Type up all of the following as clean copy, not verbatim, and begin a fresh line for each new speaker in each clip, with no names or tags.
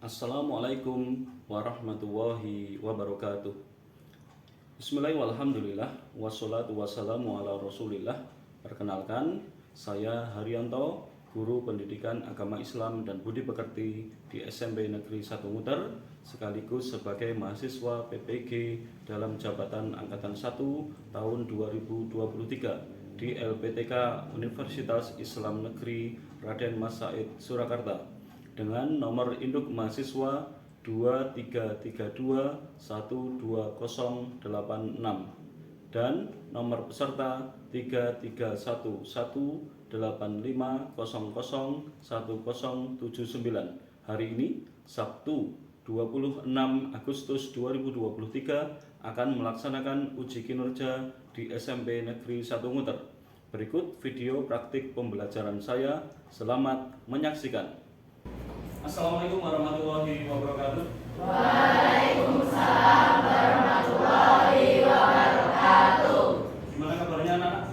Assalamualaikum warahmatullahi wabarakatuh. Bismillahirrahmanirrahim. Alhamdulillah wassalatu wassalamu ala Rasulillah. Perkenalkan, saya Haryanto, guru pendidikan agama Islam dan budi pekerti di SMP Negeri 1 Muter, sekaligus sebagai mahasiswa PPG dalam jabatan angkatan 1 tahun 2023 di LPTK Universitas Islam Negeri Raden Mas Said Surakarta dengan nomor induk mahasiswa 2332120086 dan nomor peserta 338185001079. Hari ini Sabtu 26 Agustus 2023 akan melaksanakan uji kinerja di SMP Negeri 1 Muter. Berikut video praktik pembelajaran saya. Selamat menyaksikan. Assalamualaikum warahmatullahi wabarakatuh.
Waalaikumsalam warahmatullahi wabarakatuh.
Gimana kabarnya anak-anak?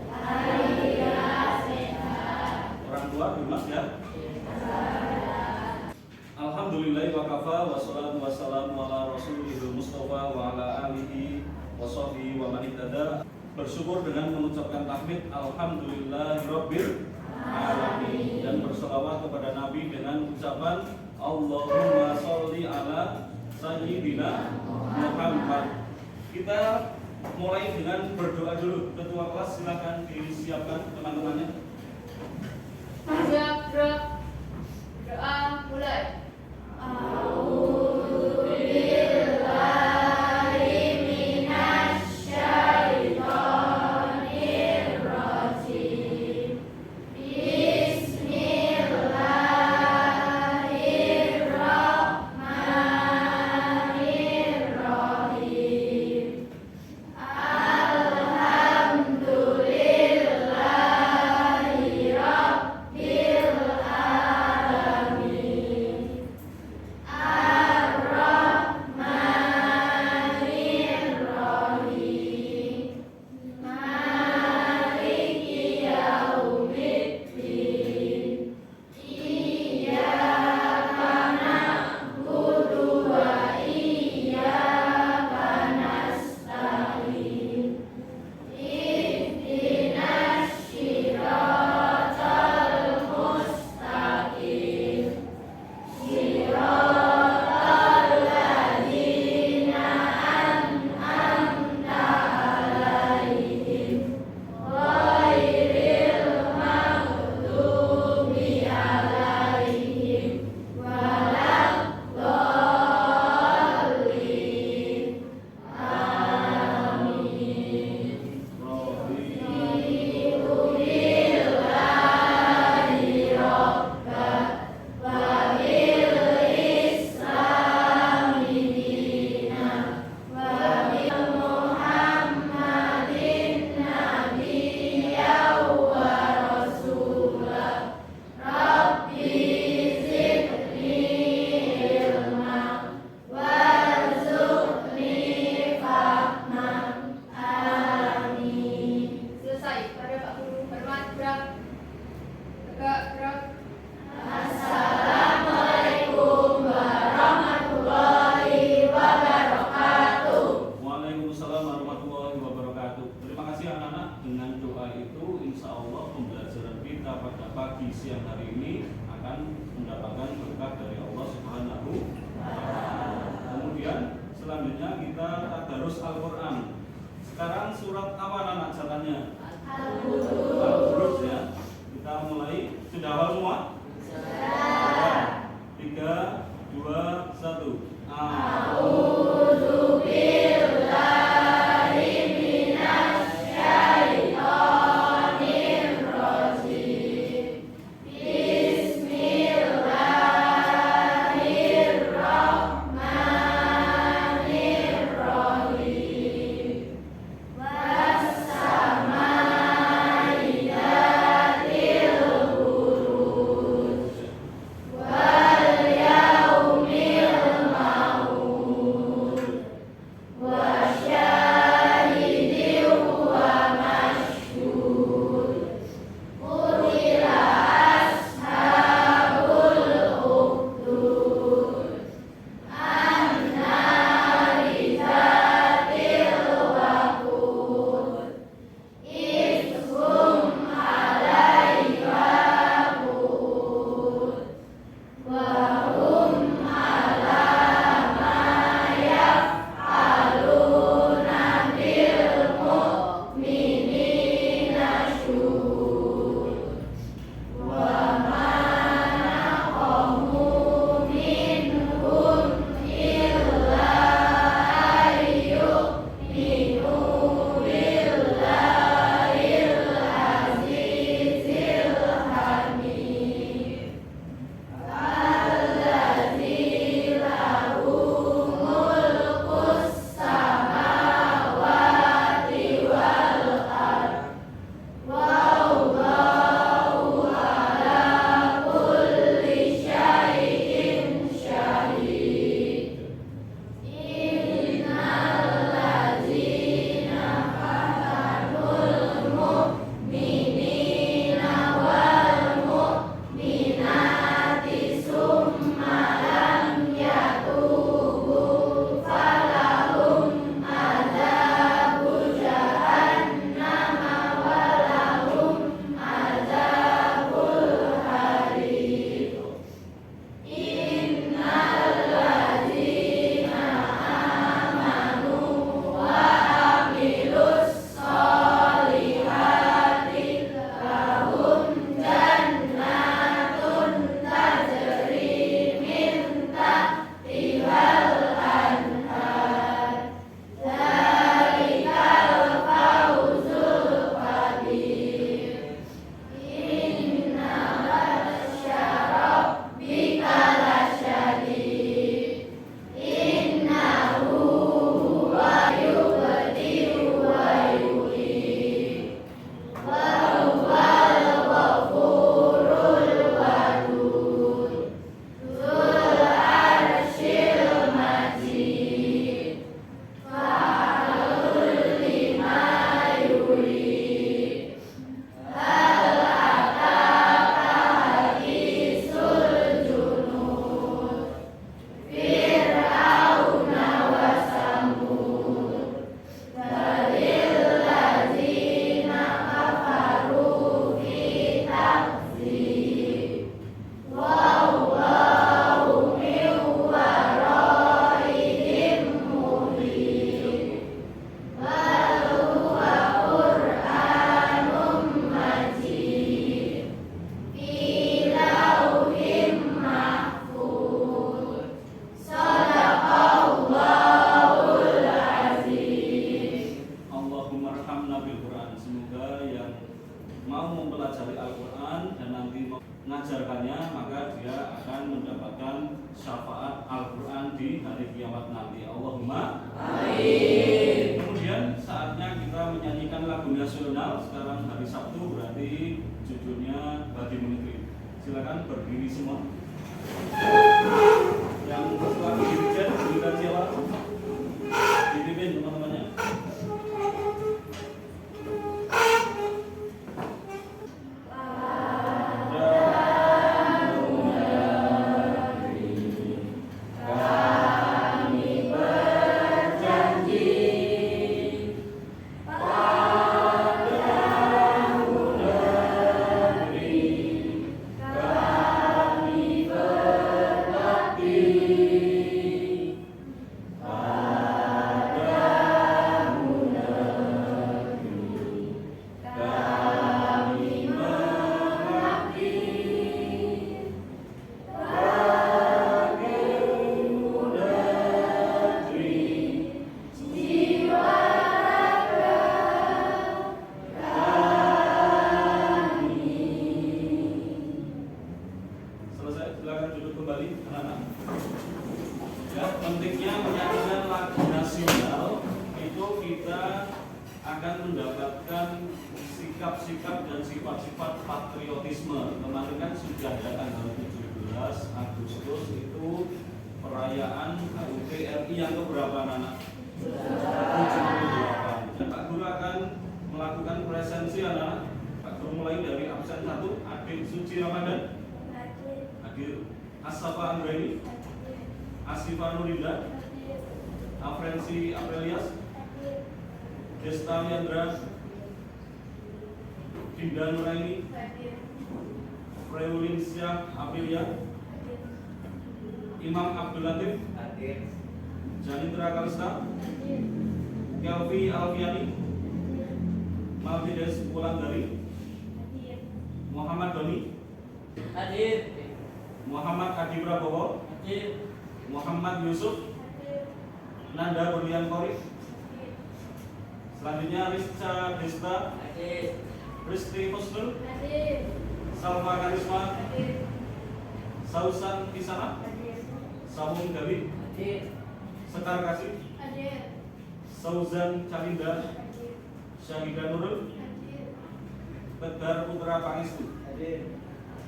Alhamdulillah sehat.
Orang tua Mas ya? Alhamdulillah wa kafa wassalatu wassalamu ala rasulihil mustafa wa ala alihi wa sahbihi wa man ihtada. Bersyukur dengan mengucapkan tahmid alhamdulillahirabbil alamin dan berselawat kepada Nabi dengan ucapan Allahumma sholli ala sayyidina Muhammad. Kita mulai dengan berdoa dulu. Ketua kelas silakan disiapkan teman-temannya.
Gerak. Doa mulai.
Siang hari ini akan mendapatkan berkah dari Allah Subhanahu wa Ta'ala. Kemudian selanjutnya kita tadarus Al-Qur'an. Sekarang surat apa anak catanya? Al-Buruj ya. Kita mulai. Sudah hafal semua? Sudah. 3, 2, 1.
A'udzu billahi minasyaitonir rajim. Bismillahirrahmanirrahim. Was-samaa'i dzatil buruj.
maka dia akan mendapatkan syafaat Al-Quran di hari kiamat nanti. Allahumma amin. Kemudian saatnya kita menyanyikan lagu nasional. Sekarang hari Sabtu, berarti judulnya Badi Menteri. Silakan berdiri semua. Yang setelah berdiri berikan siapa? Dipimpin teman-temannya. Pentingnya menyanyikan lagu nasional itu kita akan mendapatkan sikap-sikap dan sifat-sifat patriotisme. Kemarin kan sudah ada tanggal 17 Agustus itu perayaan HUT RI yang keberapa anak? 78. Pak Guru akan melakukan presensi anak. Pak Guru mulai dari absen 1, Adik Suci Ramadan hadir, Asafa Anggraini, Asifa Nurinda, Afrensi Aprelias, Desta Liandra, Dinda Nuraini, Freulinsyah Aprilia, Imam Abdul Latif, Janitra Kalista, Kelvi Alfiani, Malvides Wulandari, Muhammad Doni, Muhammad Adi Prabowo, Muhammad Yusuf, Nanda Berlian Kori. Selanjutnya Rizka Desta, Risti Husnul, Salva Karisma, Sausan Kisana, Samung Gawi, Sekar Kasih, Sauzan Calinda, Syahidah Nurul, Bedar Putra Pangestu,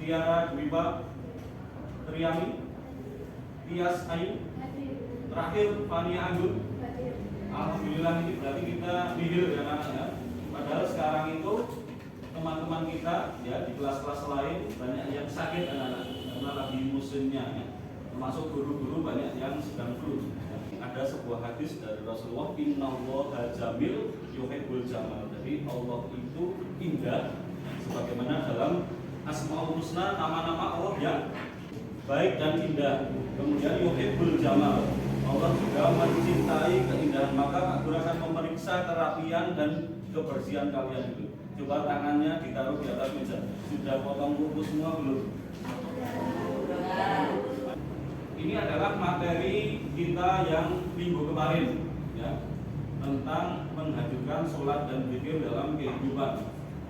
Tiara Dwipa, Triami, Tias Ayu, terakhir Fania Anggun. Alhamdulillah ini berarti kita nihil ya anak-anak. Padahal sekarang itu teman-teman kita ya di kelas-kelas lain banyak yang sakit anak-anak karena lagi musimnya ya. Termasuk guru-guru banyak yang sedang flu. Ada sebuah hadis dari Rasulullah, Innallaha jamil yuhibbul jamal. Jadi Allah itu indah sebagaimana dalam Asmaul Husna, nama-nama Allah yang baik dan indah. Kemudian yuhibbul jamal, Allah juga mencintai keindahan. Maka Pak Guru akan memeriksa kerapian dan kebersihan kalian itu. Coba tangannya ditaruh di atas meja. Sudah potong kuku semua belum? Ini adalah materi kita yang minggu kemarin ya, tentang menghadirkan sholat dan zikir dalam kehidupan.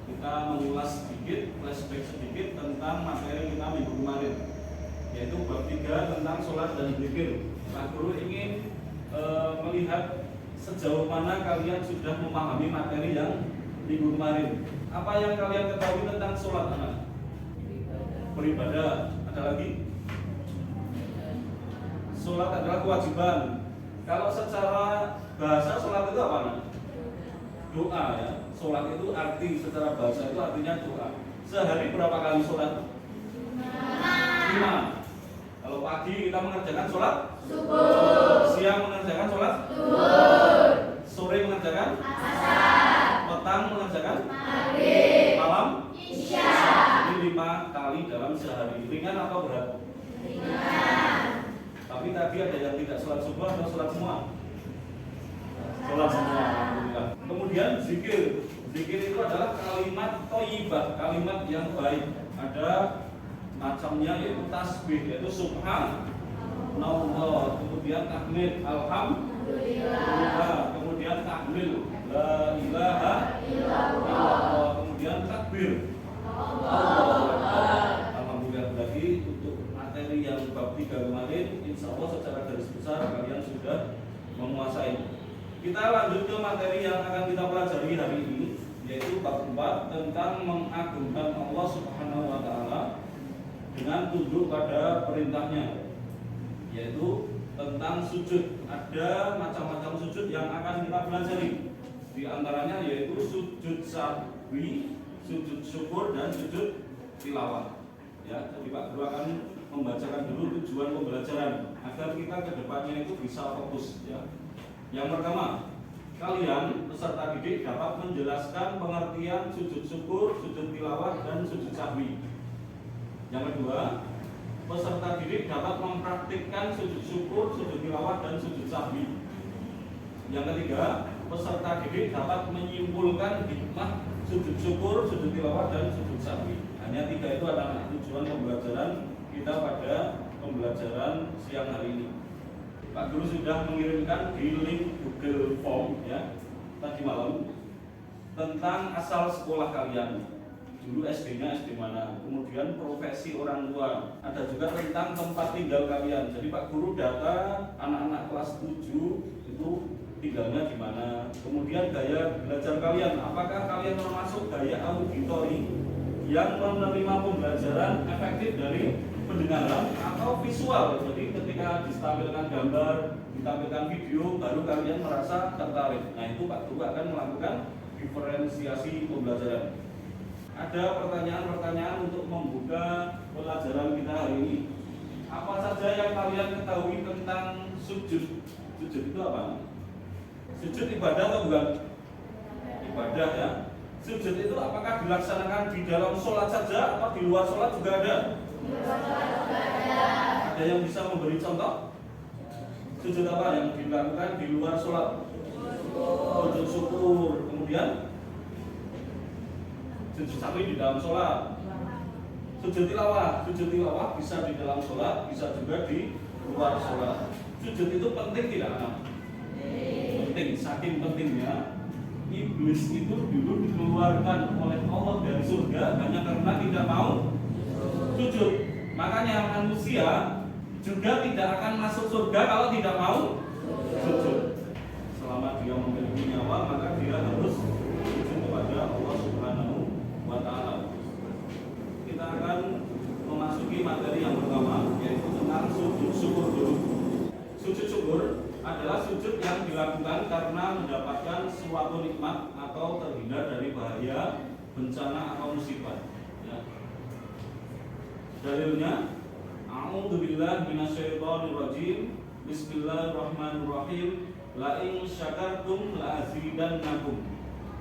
Kita mengulas sedikit, flashback sedikit tentang materi kita minggu kemarin, yaitu bab 3 tentang sholat dan zikir. Pak Guru ingin melihat sejauh mana kalian sudah memahami materi yang minggu kemarin. Apa yang kalian ketahui tentang sholat anak? Beribadah. Ada lagi? Sholat adalah kewajiban. Kalau secara bahasa sholat itu apa anak? Doa ya. Sholat itu arti secara bahasa itu artinya doa. Sehari berapa kali sholat? 5. Kalau pagi kita mengerjakan sholat subuh, siang mengerjakan sholat zuhur, sore mengerjakan asar, petang mengerjakan maghrib, malam isya. Ini 5 kali dalam sehari. Ringan atau berat? Ringan. Tapi tadi ada yang tidak sholat subuh atau sholat semua? Sholat semua. Alhamdulillah. Kemudian zikir. Zikir itu adalah kalimat thayyibah, kalimat yang baik. Ada macamnya yaitu tasbih, yaitu subhanallah, kemudian tahmid alhamdulillah, kemudian tahmil la ilaha illallah, kemudian takbir Allahu Akbar. Alhamdulillah, berarti untuk materi yang bab 3 kemarin, insya Allah secara garis besar kalian sudah menguasai. Kita lanjut ke materi yang akan kita pelajari hari ini, yaitu bab 4 tentang mengagungkan Allah Subhanahu wa Ta'ala dengan tunduk pada perintahnya, yaitu tentang sujud. Ada macam-macam sujud yang akan kita pelajari. Di antaranya yaitu sujud sahwi, sujud syukur, dan sujud tilawah. Ya, jadi Pak Guru akan membacakan dulu tujuan pembelajaran agar kita ke depannya itu bisa fokus. Ya. Yang pertama, kalian peserta didik dapat menjelaskan pengertian sujud syukur, sujud tilawah, dan sujud sahwi. Yang kedua, peserta didik dapat mempraktikkan sujud syukur, sujud tilawah, dan sujud sahwi. Yang ketiga, peserta didik dapat menyimpulkan hikmah sujud syukur, sujud tilawah, dan sujud sahwi. Hanya 3 itu adalah tujuan pembelajaran kita pada pembelajaran siang hari ini. Pak Guru sudah mengirimkan di link Google Form ya tadi malam tentang asal sekolah kalian. Dulu SD-nya SD mana, kemudian profesi orang tua, ada juga tentang tempat tinggal kalian. Jadi Pak Guru data anak-anak kelas 7 itu tinggalnya di mana, kemudian gaya belajar kalian, apakah kalian termasuk gaya auditori yang menerima pembelajaran efektif dari pendengaran atau visual. Jadi ketika ditampilkan gambar, ditampilkan video, baru kalian merasa tertarik. Nah itu Pak Guru akan melakukan diferensiasi pembelajaran. Ada pertanyaan-pertanyaan untuk membuka pelajaran kita hari ini. Apa saja yang kalian ketahui tentang sujud? Sujud itu apa? Sujud ibadah atau bukan? Ibadah ya. Sujud itu apakah dilaksanakan di dalam sholat saja atau di luar sholat juga ada? Ada yang bisa memberi contoh? Sujud apa yang dilakukan di luar sholat? Sujud syukur. Kemudian sujud sahwi di dalam sholat. Sujud tilawah bisa di dalam sholat, bisa juga di luar sholat. Sujud itu penting tidak? Penting, saking pentingnya iblis itu dulu dikeluarkan oleh Allah dari surga hanya karena tidak mau sujud. Makanya manusia juga tidak akan masuk surga kalau tidak mau sujud. Selama dia memiliki nyawa, maka dia harus sujud kepada Allah Subhanahu wa Ta'ala. Kita akan memasuki materi yang pertama, yaitu tentang sujud syukur dulu. Sujud syukur adalah sujud yang dilakukan karena mendapatkan suatu nikmat atau terhindar dari bahaya, bencana atau musibah. Ya. Dalilnya, a'udzubillahi minasyaitonirrajim. Bismillahirrahmanirrahim. La in syakartum la azidannakum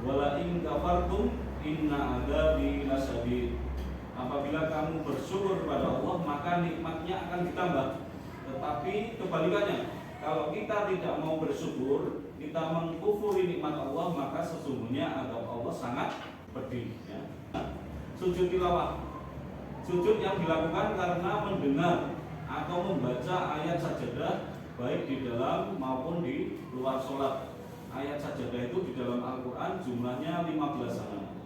wa la in kafartum inna adzabi lasyadid. Apabila kamu bersyukur kepada Allah, maka nikmatnya akan ditambah. Tetapi kebalikannya, kalau kita tidak mau bersyukur, kita mengkufuri nikmat Allah, maka sesungguhnya azab Allah sangat pedih. Ya. Sujud tilawah, sujud yang dilakukan karena mendengar atau membaca ayat sajadah, baik di dalam maupun di luar sholat. Ayat sajadah itu di dalam Al-Quran jumlahnya 15 halaman.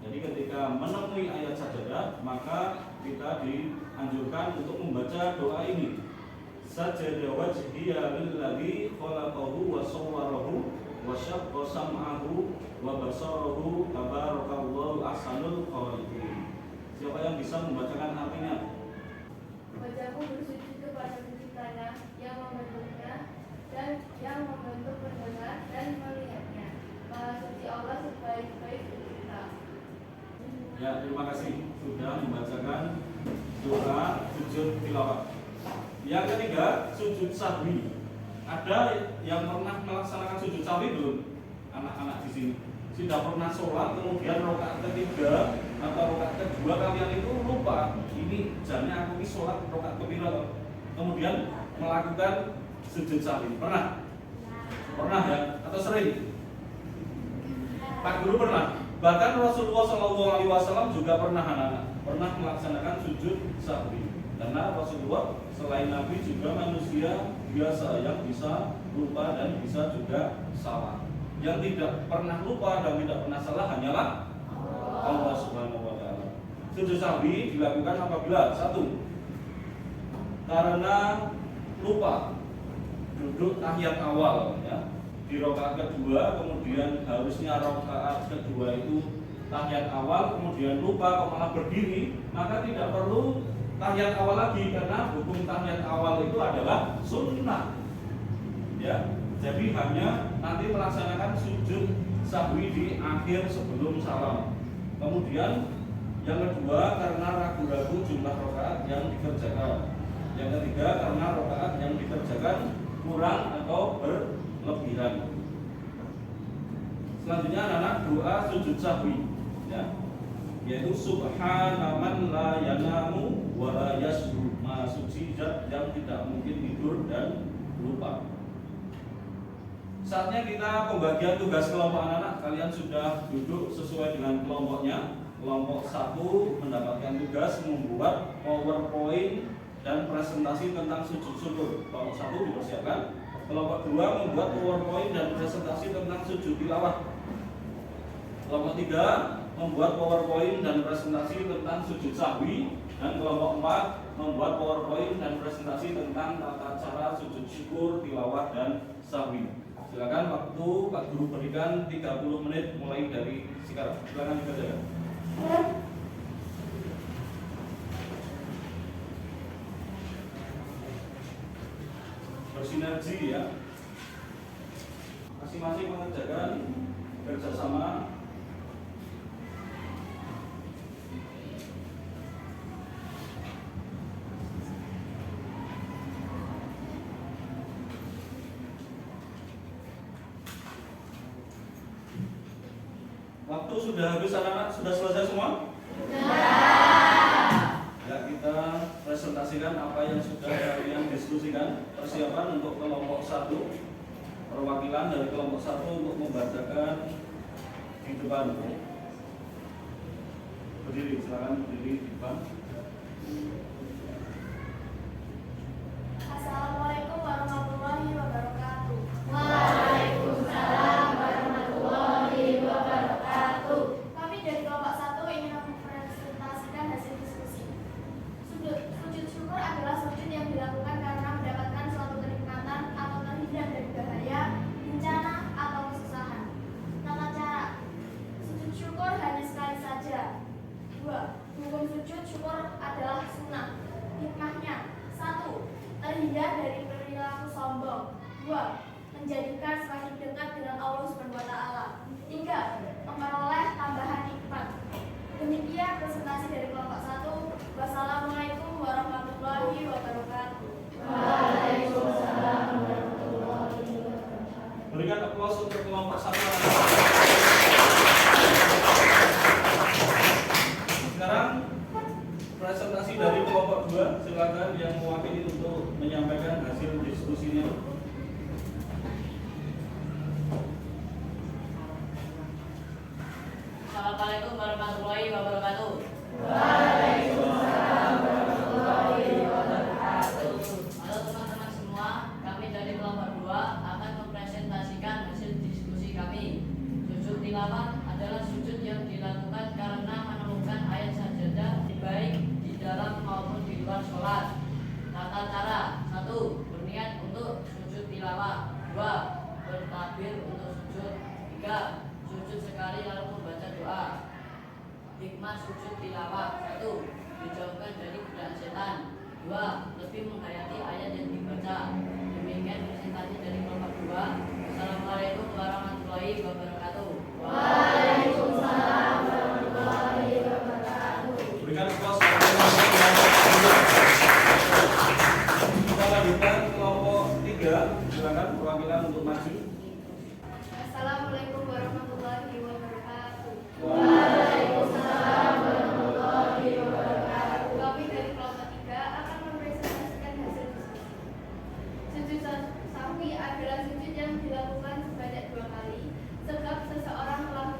Jadi ketika menemui ayat sajadah, maka kita dianjurkan untuk membaca doa ini. Sajada wajhiya lilladzi khalaqahu wa sawwarahu wa syaqqa sam'ahu wa basarahu tabarakallahu ahsanul khaliqin. Siapa yang bisa membacakan artinya?
Wajahku bersujud kepada penciptanya yang membentuknya dan yang membentuk pendengar dan melihatnya. Maha suci Allah sebaik-baik pencipta.
Ya, terima kasih sudah membacakan doa sujud tilawah. Yang ketiga, sujud sahwi. Ada yang pernah melaksanakan sujud sahwi belum? Anak-anak di sini sudah pernah sholat, kemudian rakaat ketiga atau rakaat kedua kalian itu lupa. Ini jamnya aku ini sholat rakaat kepira, kemudian melakukan sujud sahwi. Pernah? Pernah ya? Atau sering? Pak Guru pernah. Bahkan Rasulullah SAW juga pernah pernah melaksanakan sujud sahwi. Karena Rasulullah selain Nabi juga manusia biasa yang bisa lupa dan bisa juga salah. Yang tidak pernah lupa dan tidak pernah salah hanyalah Allah Subhanahu wa Ta'ala. Sujud sahwi dilakukan apabila 1. karena lupa duduk tahiyat awal ya. Di rakaat kedua kemudian harusnya rakaat kedua itu tahiyat awal, kemudian lupa kok malah berdiri, maka tidak perlu tahiyat awal lagi karena hukum tahiyat awal itu adalah sunnah. Ya, jadi hanya nanti melaksanakan sujud sahwi di akhir sebelum salam. Kemudian yang kedua karena ragu-ragu jumlah rakaat yang dikerjakan. Yang ketiga karena rakaat yang dikerjakan kurang atau berlebihan. Selanjutnya anak doa sujud sahwi, ya, yaitu subhanaman la yanamu wa la yashu, maha suci zat yang tidak mungkin tidur dan lupa. Saatnya kita pembagian tugas kelompok anak-anak. Kalian sudah duduk sesuai dengan kelompoknya. Kelompok 1 mendapatkan tugas membuat PowerPoint dan presentasi tentang sujud syukur. Kelompok 1 dipersiapkan. Kelompok 2 membuat PowerPoint dan presentasi tentang sujud tilawah. Kelompok 3 membuat PowerPoint dan presentasi tentang sujud sahwi. Dan kelompok 4 membuat PowerPoint dan presentasi tentang tata cara sujud syukur, tilawah, dan sahwi. Silakan, waktu Pak Guru berikan 30 menit mulai dari sekarang. Silakan dikerjakan. Bersinergi ya, masing-masing mengerjakan kerjasama. Waktu sudah habis anak-anak, sudah selesai semua? Ya, kita presentasikan apa yang sudah kalian diskusikan. Persiapan untuk kelompok 1, perwakilan dari kelompok 1 untuk membacakan di depan. Berdiri, silakan berdiri di depan.
Assalamualaikum warahmatullahi wabarakatuh.
Waalaikumsalam warahmatullahi wabarakatuh.
Kami dari kelompok 1 ingin mempresentasikan hasil diskusi. Sujud syukur adalah sujud yang dilakukan karena mendapatkan suatu kenikmatan atau terhindar dari bahaya, bencana, atau kesusahan. Tata cara sujud syukur hanya sekali saja. 2. Hukum sujud syukur adalah sunnah. Hikmahnya: 1. Terhindar dari perilaku sombong. 2. Menjadikan semakin dekat dengan Allah Subhanahu wa Ta'ala. 3. Memperoleh tambahan nikmat. Demikian presentasi dari kelompok 1. Wassalamualaikum warahmatullahi wabarakatuh.
Waalaikumsalam warahmatullahi wabarakatuh.
Berikan aplaus untuk kelompok 1. Sekarang presentasi dari kelompok 2. Silakan yang mewakili untuk menyampaikan hasil diskusinya.
Assalamualaikum warahmatullahi wabarakatuh.
Waalaikumsalam warahmatullahi wabarakatuh.
Halo teman-teman semua, kami dari kelompok 2 akan mempresentasikan hasil diskusi kami. Sujud tilawah adalah sujud yang dilakukan karena menemukan ayat sajadah baik di dalam maupun di luar sholat. Tata cara: 1. Berniat untuk sujud tilawah. 2. Bertakbir untuk sujud. 3. Sujud sekali lalu membaca doa. Hikmah sujud tilawah: 1. Dijauhkan dari godaan setan. 2. Lebih menghayati ayat yang dibaca. Demikian presentasi dari kelompok 2. Assalamualaikum warahmatullahi wabarakatuh.
Waalaikumsalam warahmatullahi wabarakatuh.
Berikan aplaus. Kita lanjutkan kelompok 3. Silakan perwakilan untuk maju.
Assalamualaikum warahmatullahi wabarakatuh.
Waalaikumsalam warahmatullahi wabarakatuh.
Kami dari kelompok 3 akan mempresentasikan hasil diskusi. Sujud sahwi adalah sujud yang dilakukan sebanyak 2 kali sebab seseorang telah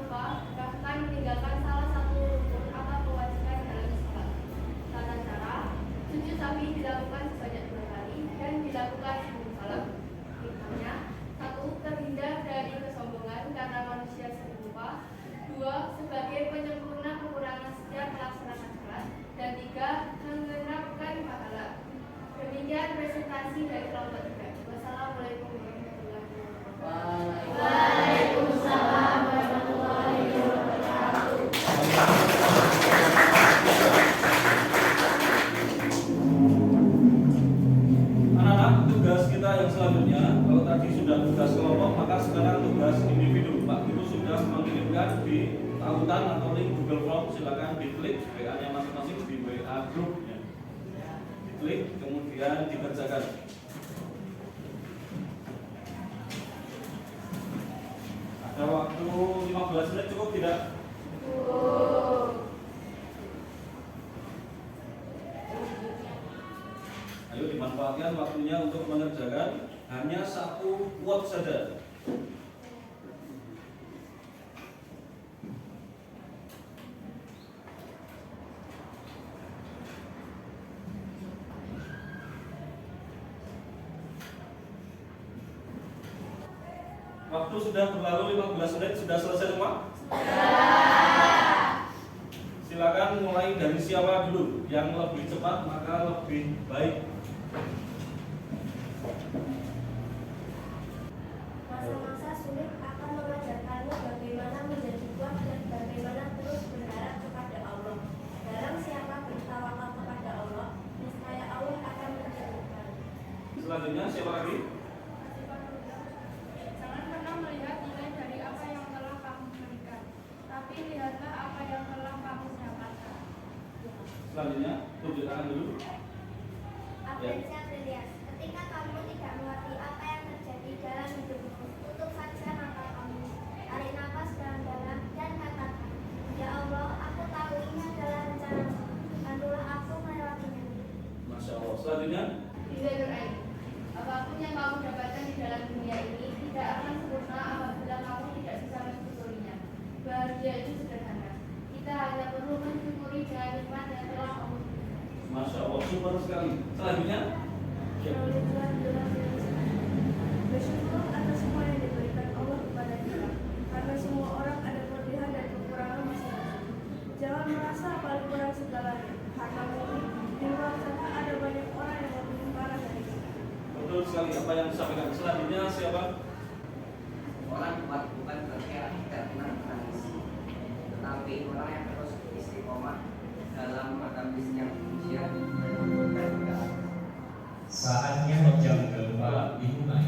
kasih dari kelompok 3. Wassalamualaikum warahmatullahi wabarakatuh.
Waalaikumsalam warahmatullahi wabarakatuh.
Anak-anak, tugas kita yang selanjutnya, kalau tadi sudah tugas kelompok, maka sekarang tugas individu. Pak Guru sudah mengirimkan di tautan atau link Google Form, silakan diklik WA-nya masing-masing di WA group ya. Diklik, kemudian dikerjakan. Ada waktu 15 menit cukup tidak? Ayo dimanfaatkan waktunya untuk mengerjakan hanya satu word saja. Waktu sudah berlalu 15 menit, sudah selesai semua? Silakan mulai dari siapa dulu. Yang lebih cepat maka lebih baik.
Masa-masa sulit akan mengajarkanmu bagaimana menjadi kuat dan bagaimana terus berharap kepada Allah. Barang siapa bertawakal kepada Allah, niscaya Allah akan mencukupkan.
Selanjutnya siapa lagi?
Jangan pernah melihat nilai dari apa yang telah kamu berikan, tapi lihatlah apa yang telah kamu dapatkan.
Selanjutnya tunjuk tangan dulu.
Apresiasi Apresias, ketika kamu tidak mengerti apa yang terjadi dalam hidupmu, tutup saja mata kamu, tarik nafas dalam-dalam dan katakan, Ya Allah, aku tahu ini adalah rencanamu, bantulah aku melewatinya.
Masya Allah. Selanjutnya
Apapun yang kamu dapatkan di dalam dunia ini tidak akan sempurna apabila kamu tidak bisa mensyukurinya. Bahagia itu sederhana. Kita hanya perlu mensyukuri dengan nikmat yang telah Allah berikan.
Masya Allah, super sekali. Selanjutnya
Bersyukur atas semua yang diberikan Allah kepada kita, karena semua orang ada kelebihan dan kekurangan masing-masing. Jangan merasa paling kurang segalanya, karena mungkin di luar sana ada banyak orang yang lebih parah dari kita.
betul sekali apa yang disampaikan. Selanjutnya siapa?
Orang kuat bukan berarti tidak pernah menangis, tetapi orang yang terus istiqomah dalam menghadapi setiap ujian dan godaan.
Saatnya menjaga lingkungan.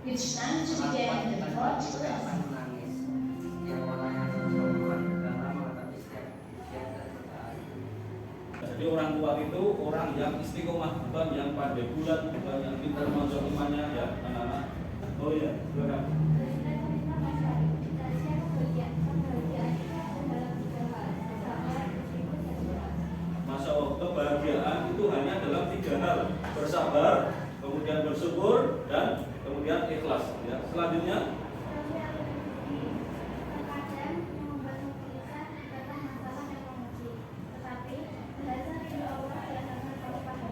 It's time to begin the project.
Tidak akan menangis. Yang orang yang terus berkuat dalam menghadapi setiap ujian dan godaan.
Jadi orang kuat itu orang yang istiqomah, bukan yang pandai bulat, bukan yang pintar imannya ya anak-anak. Oh iya, silakan. Masya Allah, kebahagiaan itu hanya dalam 3 hal: bersabar, kemudian bersyukur, dan kemudian ikhlas. Ya. Selanjutnya,
Terkadang yang membuatmu gelisah bukanlah masalah yang menguji, tetapi belajar dari Allah berdasarkan kepadamu.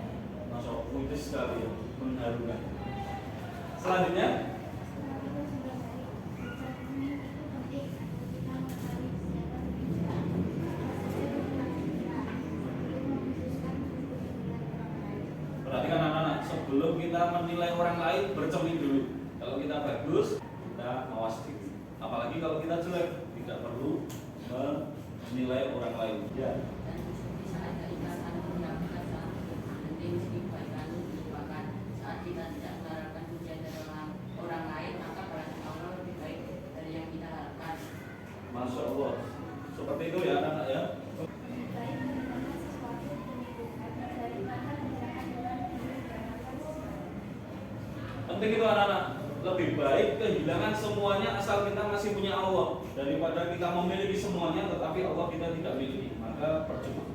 Masya Allah, puitis sekali ya, mengharukan. Selanjutnya, perhatikan anak-anak, sebelum kita menilai orang lain, bercermin dulu. Kalau kita bagus, kita mawas diri. Apalagi kalau kita jelek, tidak perlu menilai orang lain. Ya.
Dan bisa ada ikatan mendapatkan saat penting kebaikan merupakan saat kita tidak mengharapkan pujian dari orang lain, maka berarti Allah lebih baik dari yang kita harapkan.
Masya Allah. Seperti itu ya anak-anak ya.
Baik mengerjakan sesuatu demi Tuhan daripada mengerjakan dalam diri berdasarkan sesuatu.
Penting itu anak-anak. Lebih baik kehilangan semuanya asal kita masih punya Allah daripada kita memiliki semuanya tetapi Allah kita tidak miliki. Maka percuma.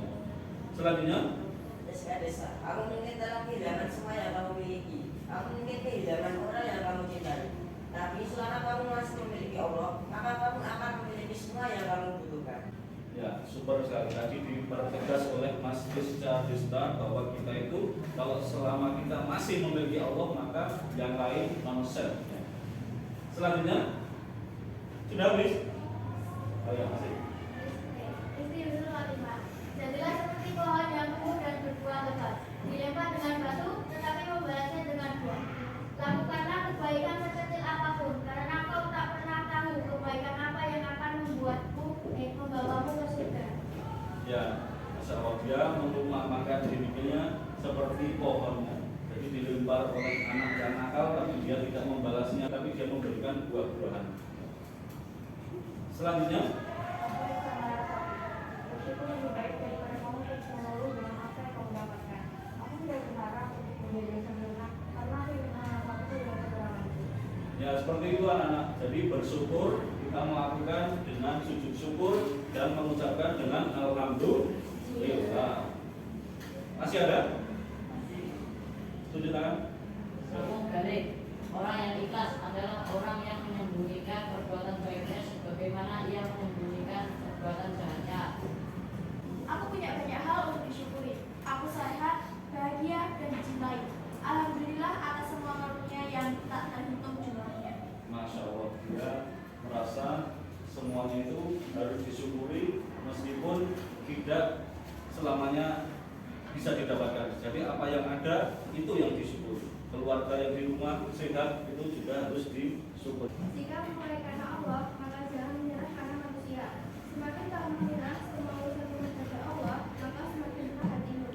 Selanjutnya,
Desa-desa, kamu mungkin telah kehilangan semua yang kamu miliki. Kamu mungkin kehilangan orang yang kamu cintai. Tapi selama kamu masih memiliki Allah, maka kamu akan memiliki semua yang kamu butuhkan.
ya super sekali. Tadi dipertegas oleh Mas Rizka Desta bahwa kita itu kalau selama kita masih memiliki Allah maka yang lain nonsen. Ya. Selanjutnya, sudah habis? Oh ya masih.
Jadilah seperti pohon yang tumbuh dan
Allah. Dia merumpamakan dirinya seperti pohonnya. Jadi dilempar oleh anak yang nakal, tapi dia tidak membalasnya, tapi dia memberikan buah-buahan. Selanjutnya,
itu lebih baik daripada kamu terus mengeluh dengan apa yang kamu dapatkan. Aku tidak berharap untuk menjadi yang sempurna, karena aku ingin anak-anakku dengan kekuranganku.
ya seperti itu anak-anak. Jadi bersyukur kita melakukan dengan sujud syukur dan mengucapkan dengan alhamdulillah. Masih ada? Tunjuk tangan.
Namun balik, orang yang ikhlas adalah orang yang menyembunyikan perbuatan baiknya sebagaimana ia menyembunyikan perbuatan jahatnya.
Aku punya banyak hal untuk disyukuri. Aku sehat, bahagia, dan dicintai. Alhamdulillah atas semua karunia yang tak terhitung jumlahnya.
Masya Allah, dia merasa semuanya itu harus disyukuri meskipun tidak selamanya bisa didapatkan. Jadi apa yang ada itu yang disyukuri. Keluarga yang di rumah sehat itu juga harus disyukuri.
Jika memulai karena Allah, maka jangan menyerah karena manusia. Semakin kamu menyerah semua urusan kepada Allah, maka semakin berat hatimu.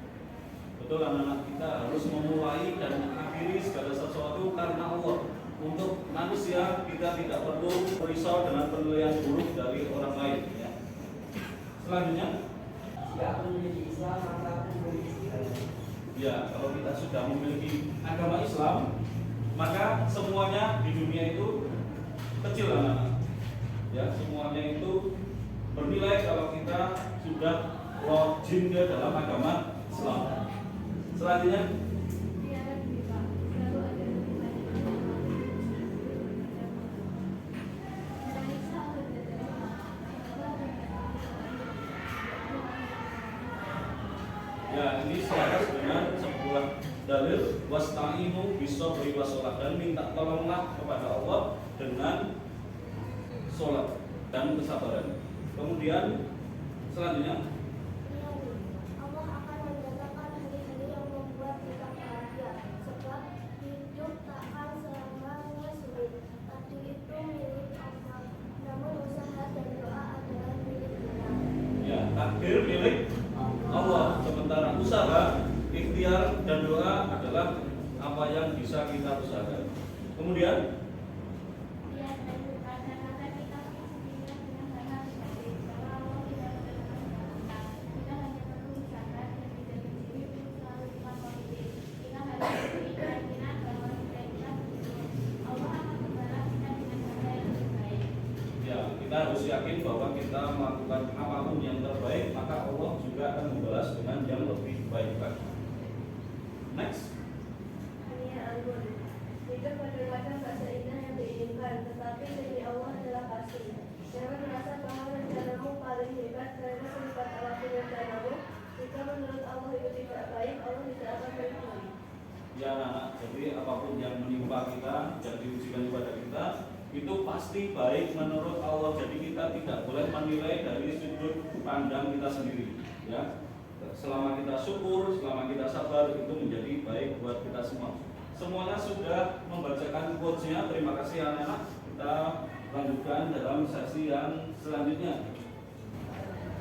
Betul anak-anak, kita harus memulai dan mengakhiri segala sesuatu karena Allah. Untuk manusia kita tidak perlu merisau dengan penilaian buruk dari orang lain. Ya. Selanjutnya,
Jika aku memiliki Islam, maka aku memiliki istiqamah.
ya kalau kita sudah memiliki agama Islam, maka semuanya di dunia itu kecil anak-anak. Ya, semuanya itu bernilai kalau kita sudah login ke dalam agama Islam. Selanjutnya,
Tiada dusta, selalu ada hubungan.
ya ini selaras dengan sebuah dalil wasta'inu bishabri wassalah, dan minta tolonglah kepada Allah dengan sholat dan kesabaran. Kemudian selanjutnya,
Allah akan mendatangkan hari-hari yang membuat kita bahagia, sebab hidup takkan selamanya sulit. Tadi itu milik Allah, namun usaha dan doa adalah milik kita.
ya takdir milik Allah, sementara usaha, ikhtiar dan doa adalah apa yang bisa kita usahakan. Kemudian
Dia dan kata-kata kita sendiri dengan sangat baik. Kalau Allah tidak mendatangkan kita hanya perlu usaha dan tidak mencuri untuk selalu kita positif. Kita harus memiliki keyakinan bahwa kita Allah akan membalas kita dengan cara yang lebih baik.
ya kita harus yakin bahwa kita melakukan apapun yang terbaik, maka Allah juga akan membalas dengan yang lebih baik lagi. Next.
Hanya anggun. Hidup bermacam bahasa indah yang diinginkan, tetapi dari Allah adalah pasti. Jangan merasa bahwa rencanamu paling hebat karena sifat apapun rencanamu. Jika menurut Allah itu tidak baik, Allah tidak akan meridhoi.
Ya anak-anak, jadi apapun yang menimpa kita, yang diujikan kepada kita, itu pasti baik menurut Allah. Jadi kita tidak boleh menilai dari sudut pandang kita sendiri. Ya, selama kita syukur, selama kita sabar, itu menjadi baik buat kita semua. Semuanya sudah membacakan quotes-nya. Terima kasih anak-anak. Kita lanjutkan dalam sesi yang selanjutnya.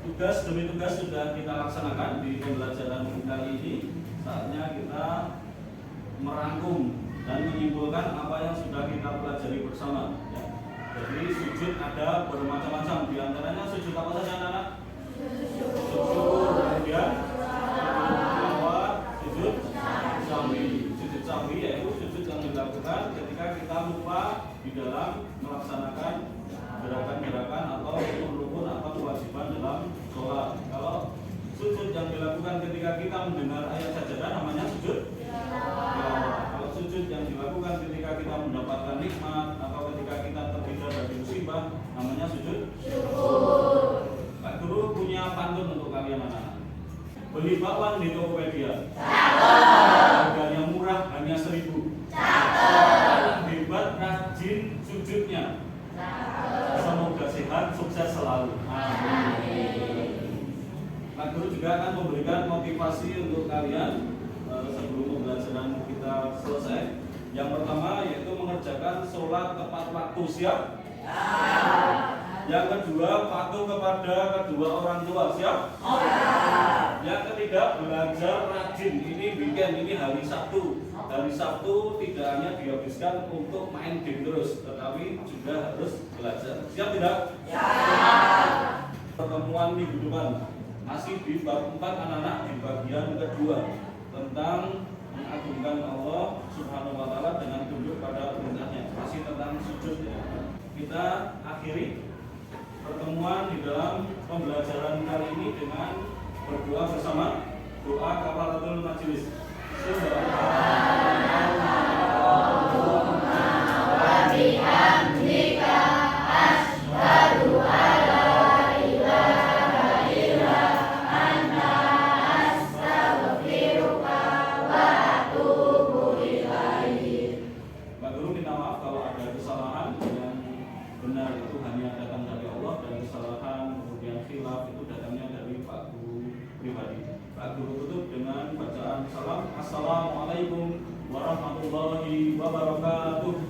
Tugas demi tugas sudah kita laksanakan di pembelajaran kali ini. Saatnya kita merangkum dan menyimpulkan apa yang sudah kita pelajari bersama. Ya. Jadi sujud ada bermacam-macam. Di antaranya sujud apa saja anak-anak? Sujud syukur, kemudian tilawah, sujud sahwi. Sujud sahwi yaitu sujud yang dilakukan ketika kita lupa di dalam melaksanakan gerakan-gerakan atau rukun-rukun atau kewajiban dalam sholat. Kalau sujud yang dilakukan ketika kita mendengar ayat sajadah namanya sujud tilawah. Kalau sujud yang dilakukan ketika kita mendapatkan nikmat atau ketika kita terhindar dari musibah namanya sujud syukur. Pak Guru punya pantun untuk kalian anak-anak. Beli bakwan di Tokopedia. Harganya murah, hanya 1.000. Hebat, rajin sujudnya. Semoga sehat, sukses selalu. Amin. Pak Guru juga akan memberikan motivasi untuk kalian sebelum pembelajaran kita selesai. Yang pertama yaitu mengerjakan sholat tepat waktu. Siap? Yang kedua, patuh kepada kedua orang tua. Siap? Yang ketiga, belajar rajin. Ini weekend, ini hari Sabtu. Hari Sabtu tidak hanya dihabiskan untuk main game terus, tetapi juga harus belajar. Siap tidak? Pertemuan minggu depan masih di bab 4 anak-anak di bagian kedua tentang mengagungkan Allah Subhanahu wa taala dengan tunduk pada perintahnya. Masih tentang sujud ya. Kita akhiri pertemuan di dalam pembelajaran kali ini dengan berdoa bersama, doa kafaratul majelis. Mbak Guru minta maaf kalau ada kesalahan. Yang benar itu hanya datang dari Allah, dan kesalahan kemudian khilaf itu datangnya dari Pak Guru pribadi. Pak Guru tutup dengan bacaan salam. Assalamualaikum warahmatullahi wabarakatuh.